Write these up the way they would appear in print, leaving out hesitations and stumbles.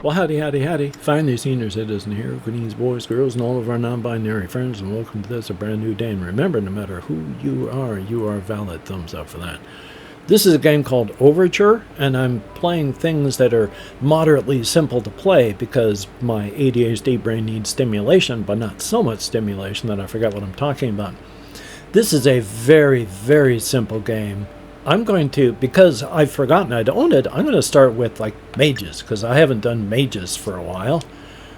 Well, howdy, howdy, howdy. Finally, senior citizen here. Greetings, boys, girls, and all of our non-binary friends, and welcome to this, a brand new day. And remember, no matter who you are valid. Thumbs up for that. This is a game called Overture, and I'm playing things that are moderately simple to play because my ADHD brain needs stimulation, but not so much stimulation that I forget what I'm talking about. This is a very, very simple game. I'm going to, because I've forgotten I'd owned it, I'm going to start with, like, mages, because I haven't done mages for a while.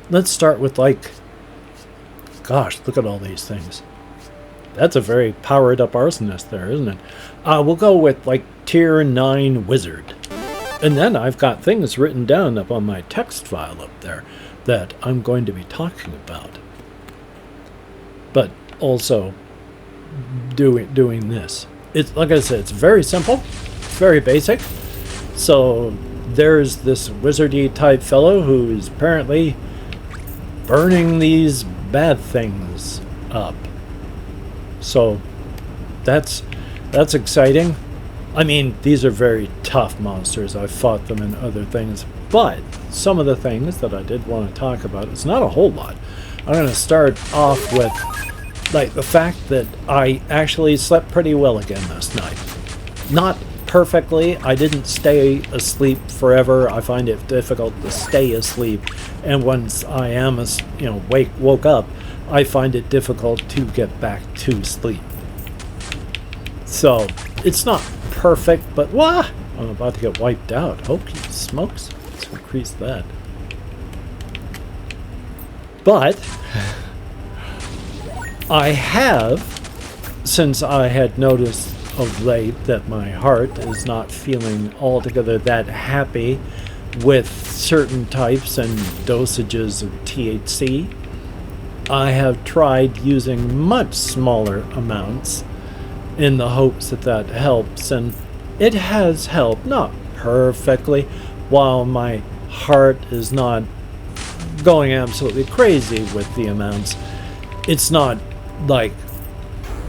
Let's start with, like, gosh, look at all these things. That's a very powered-up arsonist there, isn't it? We'll go with, like, Tier 9 Wizard. And then I've got things written down up on my text file up there that I'm going to be talking about. But also doing this. It's like I said, it's very simple, it's very basic. So there's this wizardy type fellow who is apparently burning these bad things up. So that's exciting. I mean, these are very tough monsters. I've fought them in other things, but some of the things that I did want to talk about, it's not a whole lot. I'm going to start off with, like, the fact that I actually slept pretty well again last night. Not perfectly. I didn't stay asleep forever. I find it difficult to stay asleep, and once I am, woke up, I find it difficult to get back to sleep. So it's not perfect, but I'm about to get wiped out. Holy smokes! Let's increase that. But I have, since I had noticed of late that my heart is not feeling altogether that happy with certain types and dosages of THC, I have tried using much smaller amounts in the hopes that that helps, and it has helped, not perfectly, while my heart is not going absolutely crazy with the amounts. It's not like,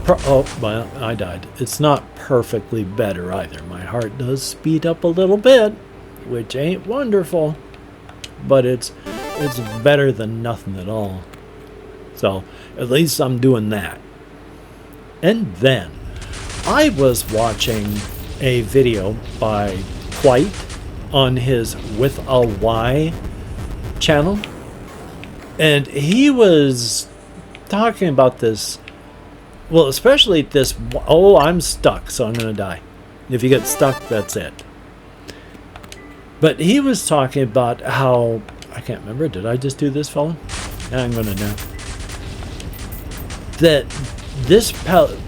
I died. It's not perfectly better either. My heart does speed up a little bit, which ain't wonderful, but it's better than nothing at all. So at least I'm doing that. And then I was watching a video by White on his With a Y channel, and he was talking about this, well, especially this, I'm stuck, so I'm going to die. If you get stuck, that's it. But he was talking about how, I can't remember, did I just do this, fella? Yeah, I'm going to know. That this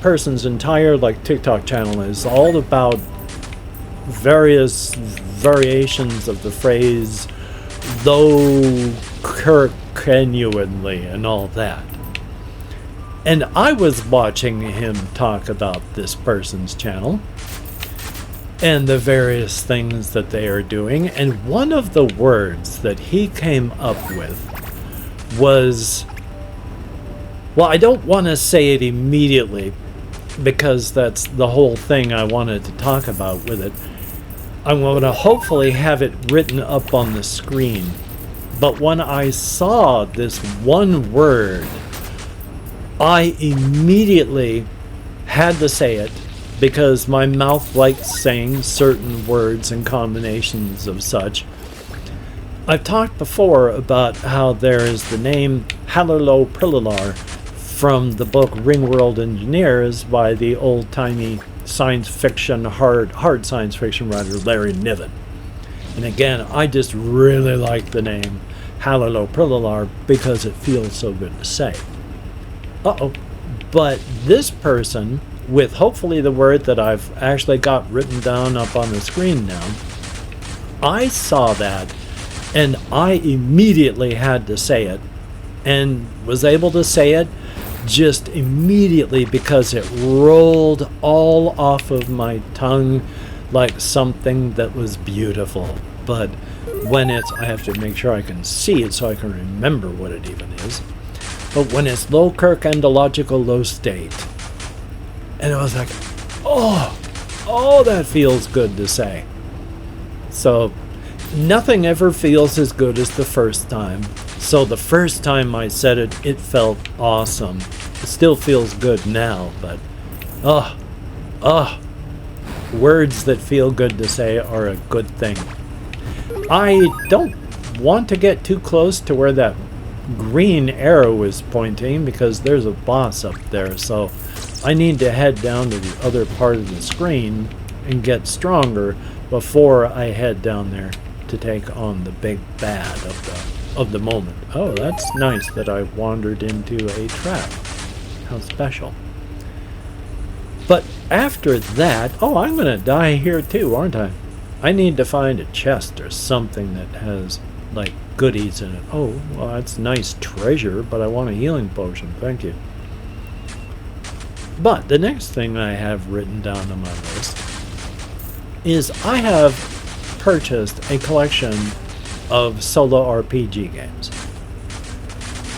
person's entire, like, TikTok channel is all about various variations of the phrase Lowkirkentologiclowstates and all that. And I was watching him talk about this person's channel and the various things that they are doing, and one of the words that he came up with was, well, I don't want to say it immediately because that's the whole thing I wanted to talk about with it. I'm going to hopefully have it written up on the screen. But when I saw this one word, I immediately had to say it because my mouth likes saying certain words and combinations of such. I've talked before about how there is the name Hallerlow from the book Ringworld Engineers by the old-timey science fiction, hard science fiction writer Larry Niven. And again, I just really like the name Hallerlow because it feels so good to say. But this person, with hopefully the word that I've actually got written down up on the screen now, I saw that and I immediately had to say it, and was able to say it just immediately because it rolled all off of my tongue like something that was beautiful. But when it's, I have to make sure I can see it so I can remember what it even is. But when it's Lowkirkentologiclowstates, and I was like, oh, that feels good to say. So nothing ever feels as good as the first time. So the first time I said it, it felt awesome. It still feels good now, but words that feel good to say are a good thing. I don't want to get too close to where that green arrow is pointing because there's a boss up there, so I need to head down to the other part of the screen and get stronger before I head down there to take on the big bad of the moment. Oh, that's nice that I wandered into a trap. How special. But after that, oh, I'm gonna die here too, aren't I? I need to find a chest or something that has like goodies in it. Oh, well, that's nice treasure, but I want a healing potion. Thank you. But the next thing I have written down on my list is I have purchased a collection of solo RPG games.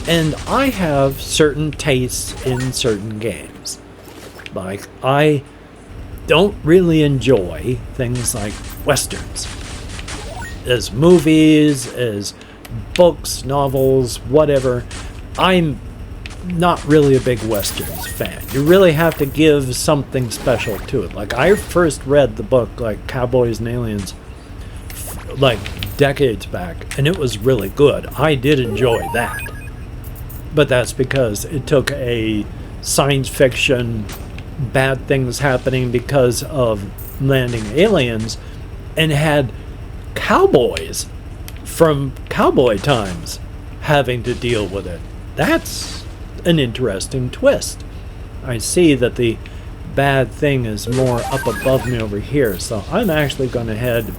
And I have certain tastes in certain games. Like, I don't really enjoy things like westerns. As movies, as books, novels, whatever, I'm not really a big westerns fan. You really have to give something special to it. Like, I first read the book, like, Cowboys and Aliens, like, decades back, and it was really good. I did enjoy that. But that's because it took a science fiction, bad things happening because of landing aliens, and had cowboys from cowboy times having to deal with it. That's an interesting twist. I see that the bad thing is more up above me over here, so I'm actually going to head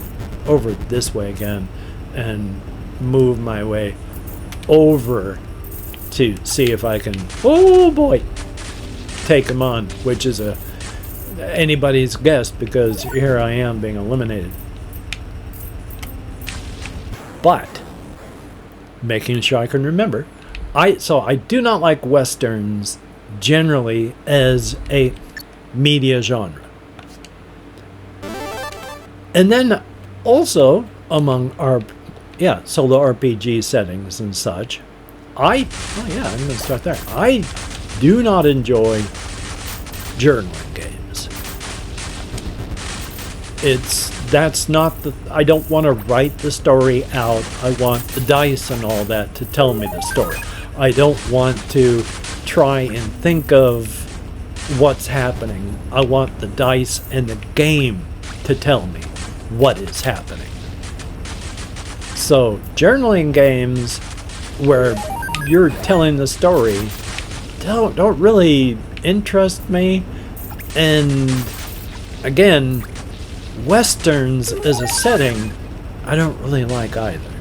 over this way again and move my way over to see if I can, oh boy, take him on, which is anybody's guess because here I am being eliminated. But making sure I can remember, I do not like westerns generally as a media genre. And then also among our solo RPG settings and such, I'm going to start there. I do not enjoy journaling games. That's not I don't want to write the story out. I want the dice and all that to tell me the story. I don't want to try and think of what's happening. I want the dice and the game to tell me what is happening. So journaling games where you're telling the story don't really interest me. And again, westerns as a setting, I don't really like either.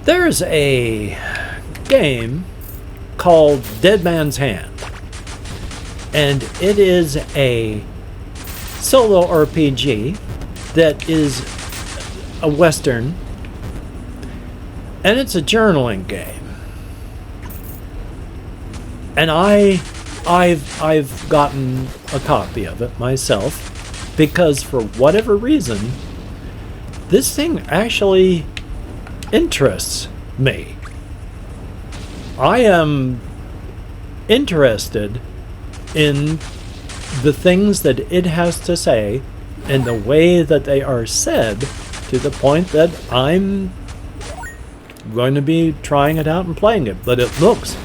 There's a game called Dead Man's Hand, and it is a solo RPG that is a western, and it's a journaling game. And I've gotten a copy of it myself because for whatever reason, this thing actually interests me. I am interested in the things that it has to say and the way that they are said, to the point that I'm going to be trying it out and playing it. But it looks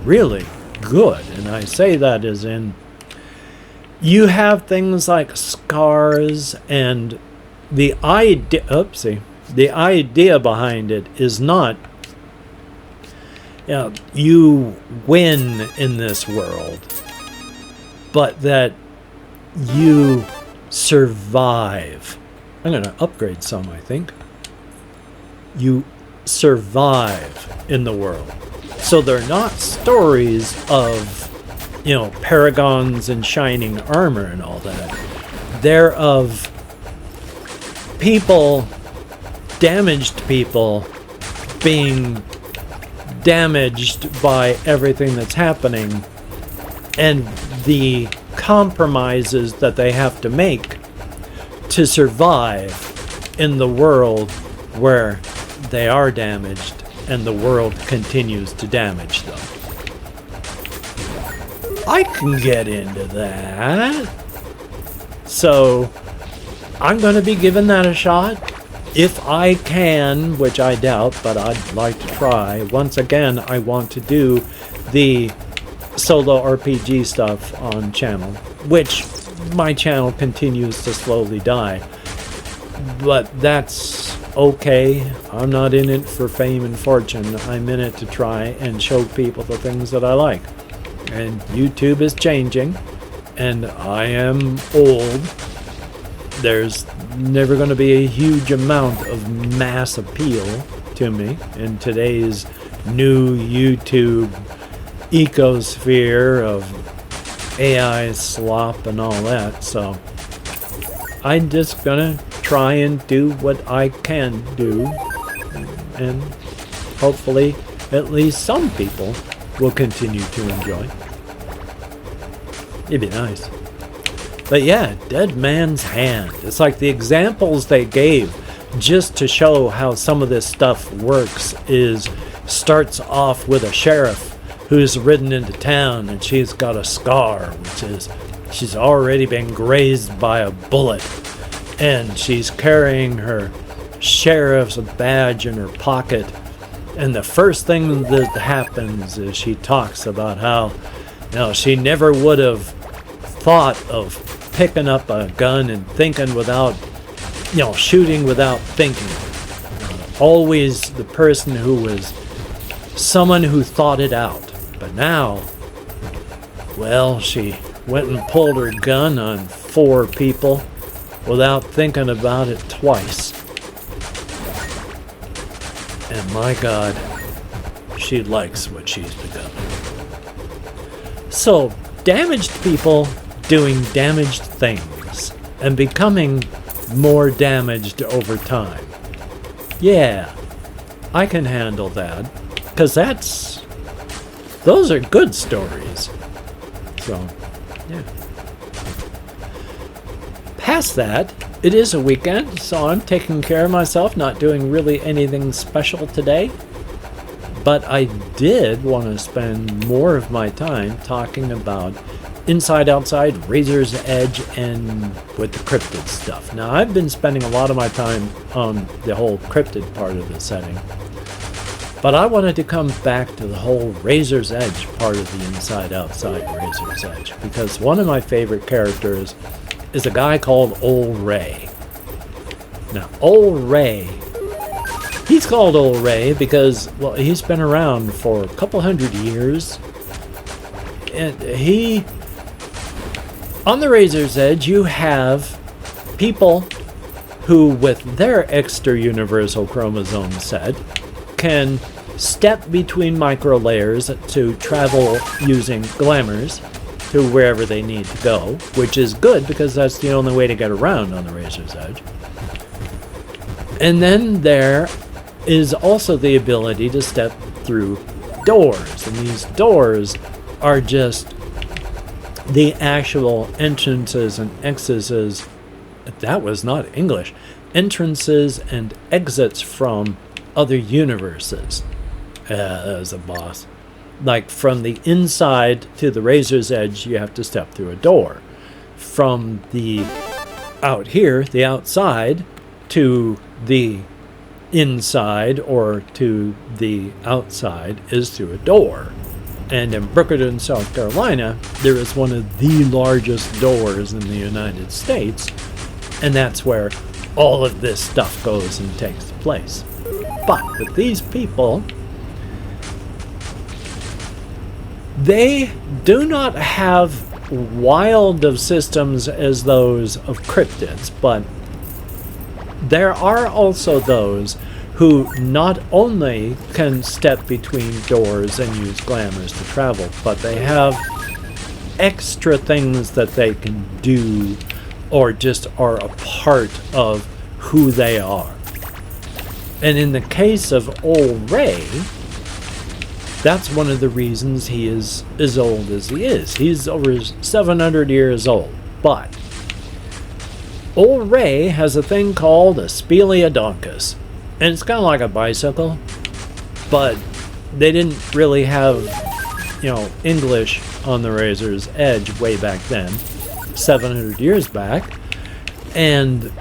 really good, and I say that as in you have things like scars, and the idea behind it is not you win in this world, but that you survive. I'm going to upgrade some, I think. You survive in the world. So they're not stories of, paragons and shining armor and all that. They're of damaged people being damaged by everything that's happening, and the compromises that they have to make to survive in the world where they are damaged and the world continues to damage them. I can get into that. So I'm going to be giving that a shot. If I can, which I doubt, but I'd like to try. Once again, I want to do the solo RPG stuff on channel, which my channel continues to slowly die. But that's okay. I'm not in it for fame and fortune. I'm in it to try and show people the things that I like. And YouTube is changing, and I am old. There's never going to be a huge amount of mass appeal to me in today's new YouTube ecosphere of AI slop and all that. So I'm just going to try and do what I can do, and hopefully at least some people will continue to enjoy. It'd be nice. But yeah, Dead Man's Hand. It's like the examples they gave just to show how some of this stuff works is starts off with a sheriff who's ridden into town, and she's got a scar, which is she's already been grazed by a bullet, and she's carrying her sheriff's badge in her pocket. And the first thing that happens is she talks about how, she never would have thought of picking up a gun and thinking without, shooting without thinking. Always the person who was someone who thought it out. But now, well, she went and pulled her gun on 4 people without thinking about it twice. And my God, she likes what she's become. So, damaged people doing damaged things and becoming more damaged over time. Yeah, I can handle that, because those are good stories. So, yeah. Past that, it is a weekend, so I'm taking care of myself, not doing really anything special today. But I did want to spend more of my time talking about Inside, Outside, Razor's Edge, and with the cryptid stuff. Now, I've been spending a lot of my time on the whole cryptid part of the setting. But I wanted to come back to the whole Razor's Edge part of the Inside, Outside, Razor's Edge. Because one of my favorite characters is a guy called Old Ray. Now, Old Ray, he's called Old Ray because, well, he's been around for a couple hundred years. And on the Razor's Edge, you have people who, with their extra universal chromosome set, can step between micro layers to travel using glamours to wherever they need to go, which is good because that's the only way to get around on the Razor's Edge. And then there is also the ability to step through doors, and these doors are just the actual entrances and exits. That was not English. Entrances and exits from other universes. That was a boss. Like from the inside to the Razor's Edge, you have to step through a door. From the out here, the outside, to the inside or to the outside is through a door. And in Brooklyn, South Carolina, there is one of the largest doors in the United States, and that's where all of this stuff goes and takes place. But with these people, they do not have wild of systems as those of cryptids, but there are also those who not only can step between doors and use glamours to travel, but they have extra things that they can do or just are a part of who they are. And in the case of Old Ray, that's one of the reasons he is as old as he is. He's over 700 years old, but Old Ray has a thing called a Speleodoncus, and it's kind of like a bicycle, but they didn't really have, English on the razor's edge way back then, 700 years back, and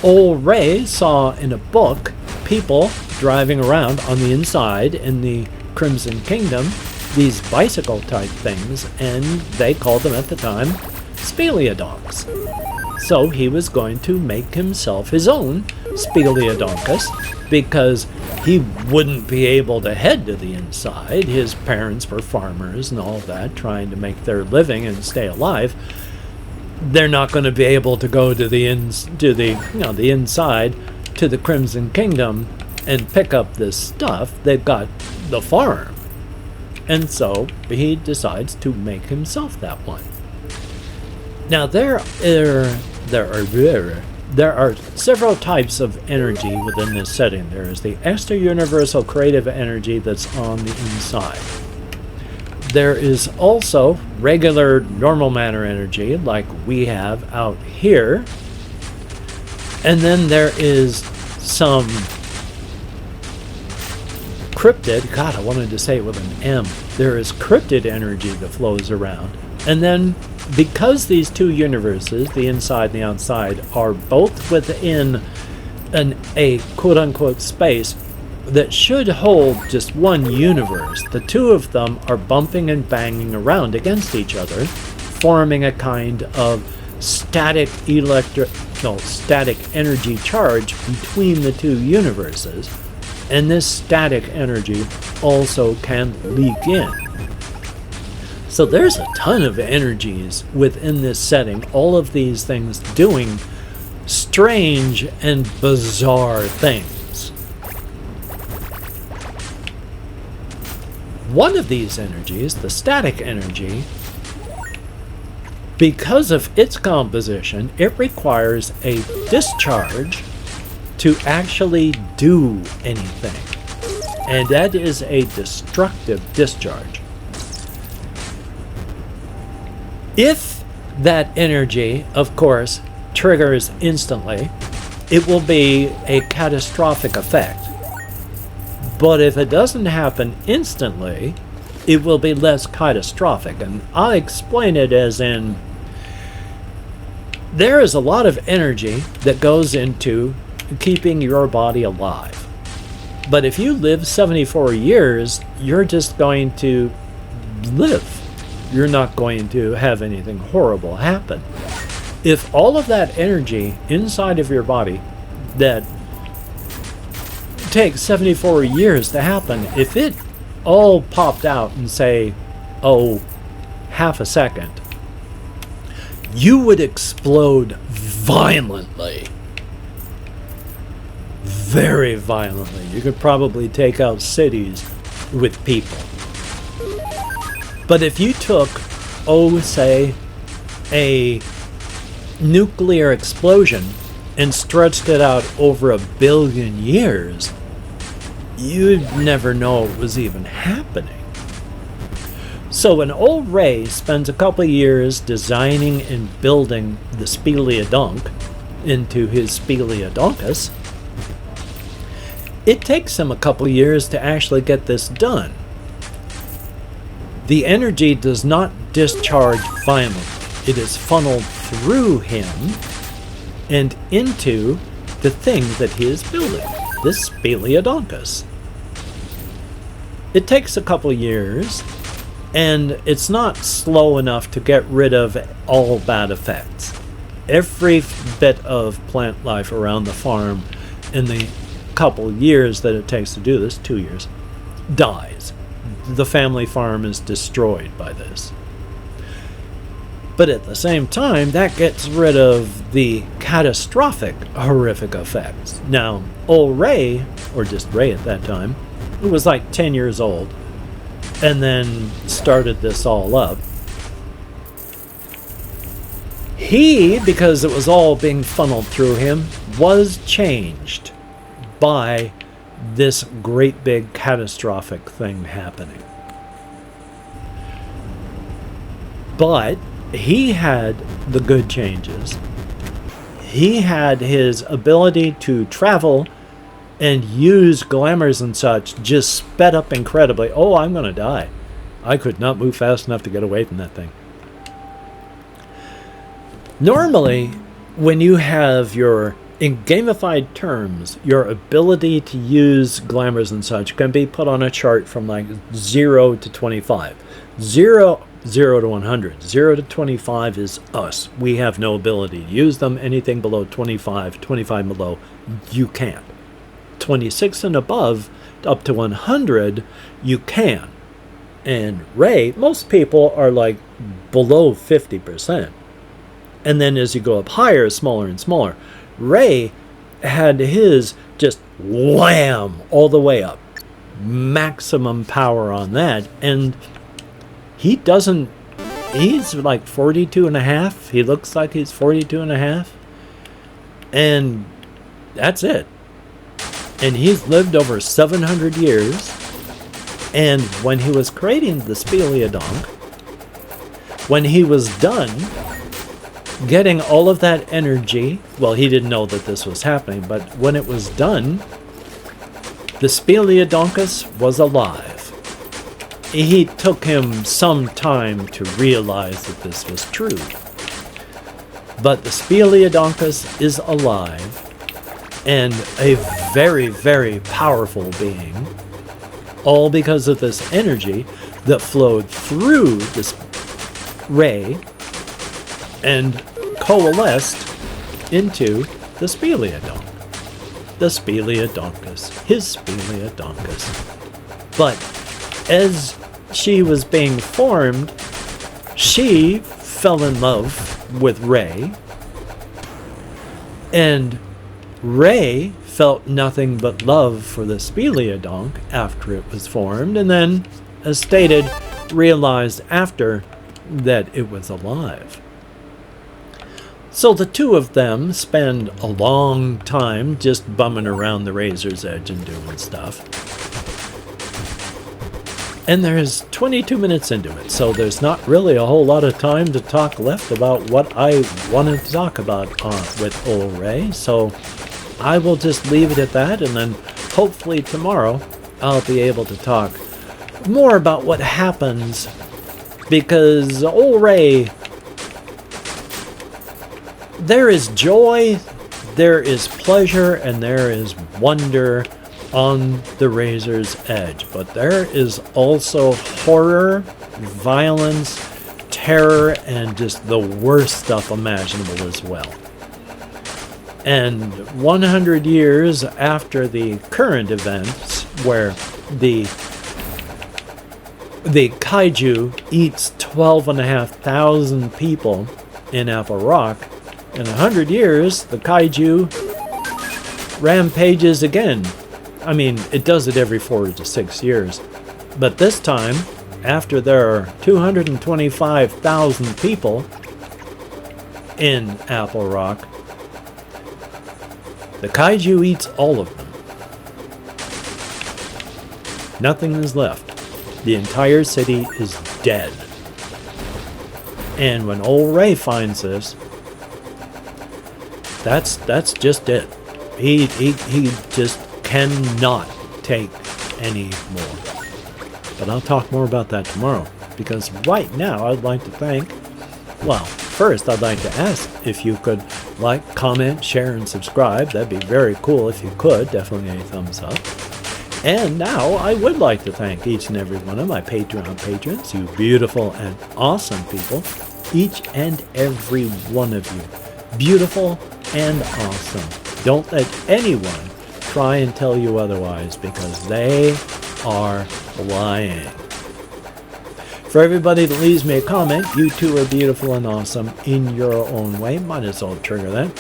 Old Ray saw in a book people driving around on the inside in the Crimson Kingdom, these bicycle type things, and they called them at the time Speleodonks. So he was going to make himself his own Speleodoncus because he wouldn't be able to head to the inside. His parents were farmers and all that, trying to make their living and stay alive. They're not going to be able to go to the inside to the Crimson Kingdom and pick up this stuff. They've got the farm. And so he decides to make himself that one. Now there are several types of energy within this setting. There is the extra-universal creative energy that's on the inside. There is also regular normal matter energy like we have out here. And then there is some cryptid, God, I wanted to say it with an M. There is cryptid energy that flows around. And then because these two universes, the inside and the outside, are both within a quote-unquote space that should hold just one universe, the two of them are bumping and banging around against each other, forming a kind of static energy charge between the two universes, and this static energy also can leak in. So there's a ton of energies within this setting, all of these things doing strange and bizarre things. One of these energies, the static energy, because of its composition, it requires a discharge to actually do anything. And that is a destructive discharge. If that energy, of course, triggers instantly, it will be a catastrophic effect. But if it doesn't happen instantly, it will be less catastrophic. And I'll explain it as in, there is a lot of energy that goes into keeping your body alive. But if you live 74 years, you're just going to live. You're not going to have anything horrible happen. If all of that energy inside of your body that takes 74 years to happen, if it all popped out in, say, half a second, you would explode violently. Very violently. You could probably take out cities with people. But if you took, say, a nuclear explosion and stretched it out over 1 billion years, you'd never know it was even happening. So when Old Ray spends a couple of years designing and building the Speleodonk into his Speleodoncus, it takes him a couple of years to actually get this done. The energy does not discharge violently. It is funneled through him and into the thing that he is building, this Speleodoncus. It takes a couple of years, and it's not slow enough to get rid of all bad effects. Every bit of plant life around the farm in the couple of years that it takes to do this, 2 years, dies. The family farm is destroyed by this. But at the same time, that gets rid of the catastrophic, horrific effects. Now, Old Ray, or just Ray at that time, who was like 10 years old, and then started this all up, he, because it was all being funneled through him, was changed by this great big catastrophic thing happening. But he had the good changes. he had his ability to travel and use glamours and such just sped up incredibly. Oh, I'm going to die. I could not move fast enough to get away from that thing. Normally, when you have your, in gamified terms, your ability to use glamours and such can be put on a chart from like 0 to 25. 0 to 100. 0 to 25 is us. We have no ability to use them. Anything below 25, 25 below, you can't. 26 and above, up to 100, you can. And Ray, most people are like below 50%. And then as you go up higher, smaller and smaller. Ray had his just wham all the way up. Maximum power on that. And he doesn't, he's like 42 and a half. He looks like he's 42 and a half. And that's it. And he's lived over 700 years. And when he was creating the Speleodonk, when he was done getting all of that energy, well, he didn't know that this was happening, but when it was done, the Speleodonkus was alive. He took him some time to realize that this was true. But the Speleodonkus is alive and a very, very powerful being, all because of this energy that flowed through this ray and coalesced into the Speleodonk. The Speleodonkus. His Speleodonkus. But as she was being formed, she fell in love with Ray. And Ray felt nothing but love for the Speleodonk after it was formed, and then, as stated, realized after that it was alive. So the two of them spend a long time just bumming around the razor's edge and doing stuff. And there's 22 minutes into it, so there's not really a whole lot of time to talk left about what I wanted to talk about with old Ray. So I will just leave it at that, and then hopefully tomorrow I'll be able to talk more about what happens, because old Ray, there is joy, there is pleasure, and there is wonder on the razor's edge. But there is also horror, violence, terror, and just the worst stuff imaginable as well. And 100 years after the current events, where the kaiju eats 12,500 people in Apple Rock, in 100 years, the kaiju rampages again. I mean, it does it every 4 to 6 years. But this time, after there are 225,000 people in Apple Rock, the kaiju eats all of them. Nothing is left. The entire city is dead. And when old Ray finds this, that's just it. He just cannot take any more. But I'll talk more about that tomorrow, because right now I'd like to thank, well, first I'd like to ask if you could like, comment, share, and subscribe. That'd be very cool if you could. Definitely a thumbs up. And now I would like to thank each and every one of my Patreon patrons, you beautiful and awesome people. Each and every one of you. Beautiful and awesome. Don't let anyone try and tell you otherwise, because they are lying. For everybody that leaves me a comment, you two are beautiful and awesome in your own way. Might as well trigger that.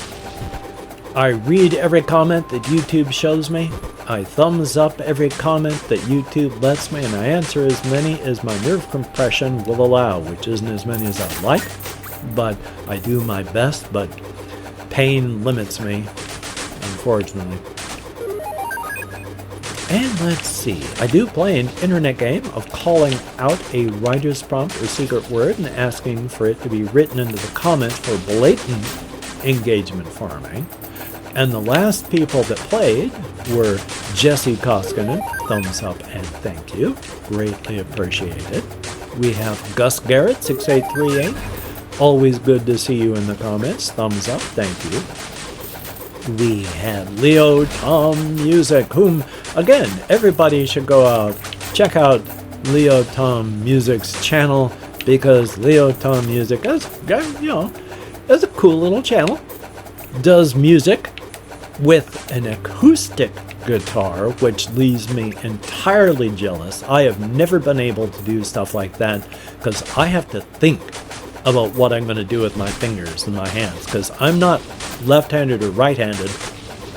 I read every comment that YouTube shows me. I thumbs up every comment that YouTube lets me, and I answer as many as my nerve compression will allow, which isn't as many as I'd like, but I do my best, but pain limits me, unfortunately. And let's see, I do play an internet game of calling out a writer's prompt or secret word and asking for it to be written into the comments for blatant engagement farming. And the last people that played were Jesse Koskinen, thumbs up and thank you, greatly appreciated. We have Gus Garrett, 6838, always good to see you in the comments, thumbs up, thank you. We have Leo Tom Music, whom, again, everybody should go out, check out Leo Tom Music's channel, because Leo Tom Music is, is a cool little channel, does music with an acoustic guitar, which leaves me entirely jealous. I have never been able to do stuff like that because I have to think about what I'm going to do with my fingers and my hands, because I'm not left-handed or right-handed.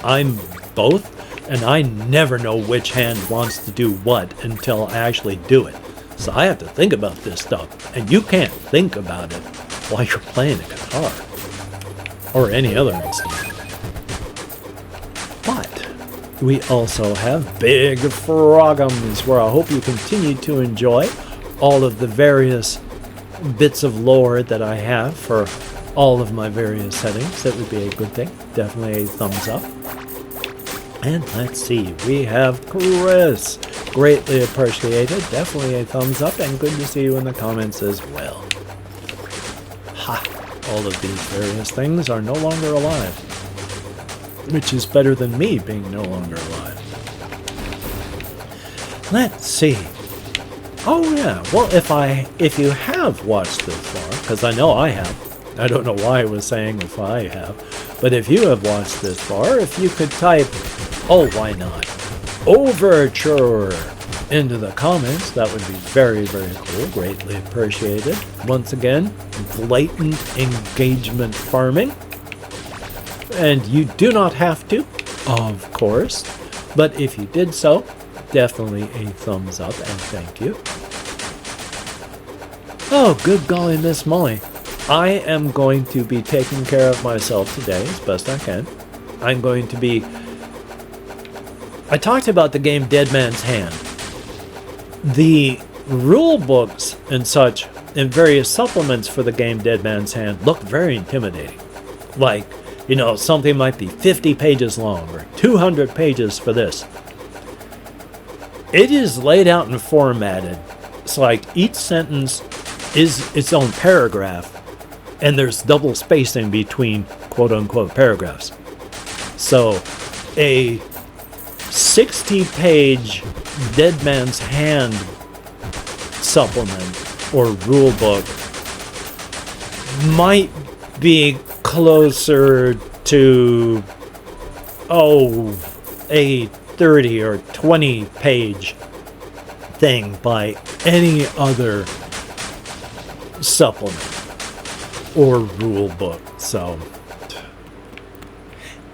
I'm both, and I never know which hand wants to do what until I actually do it. So I have to think about this stuff, and you can't think about it while you're playing a guitar or any other instrument. But we also have Big Frogums, where I hope you continue to enjoy all of the various bits of lore that I have for all of my various settings. That would be a good thing. Definitely a thumbs up. And let's see, we have Chris. Greatly appreciated. Definitely a thumbs up, and good to see you in the comments as well. Ha! All of these various things are no longer alive, which is better than me being no longer alive. Let's see. Oh yeah, well if you have watched this far, because I know I have, I don't know why I was saying if I have, but if you have watched this far, if you could type, oh why not, Overture into the comments, that would be very, very cool, greatly appreciated. Once again, blatant engagement farming. And you do not have to, of course, but if you did so, definitely a thumbs up and thank you. Oh, good golly, Miss Molly. I am going to be taking care of myself today as best I can. I'm going to be... I talked about the game Dead Man's Hand. The rule books and such and various supplements for the game Dead Man's Hand look very intimidating. Like, you know, something might be 50 pages long or 200 pages for this. It is laid out and formatted. It's like each sentence is its own paragraph, and there's double spacing between quote-unquote paragraphs. So a 60-page Dead Man's Hand supplement or rule book might be closer to, a 30 or 20 page thing by any other supplement or rule book. So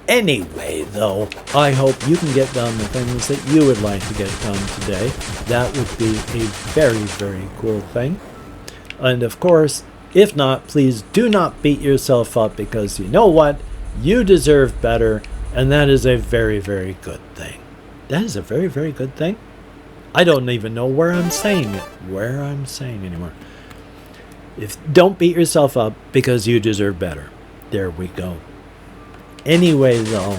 anyway, though, I hope you can get done the things that you would like to get done today. That would be a very, very cool thing. And of course, if not, please do not beat yourself up, because you know what? You deserve better, and that is a very, very good thing. That is a very, very good thing. I don't even know where I'm saying anymore. Don't beat yourself up, because you deserve better. There we go. Anyway, though,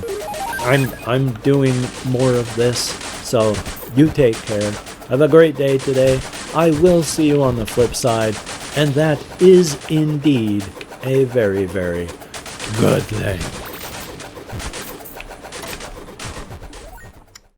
I'm doing more of this, so you take care. Have a great day today. I will see you on the flip side, and that is indeed a very, very good thing.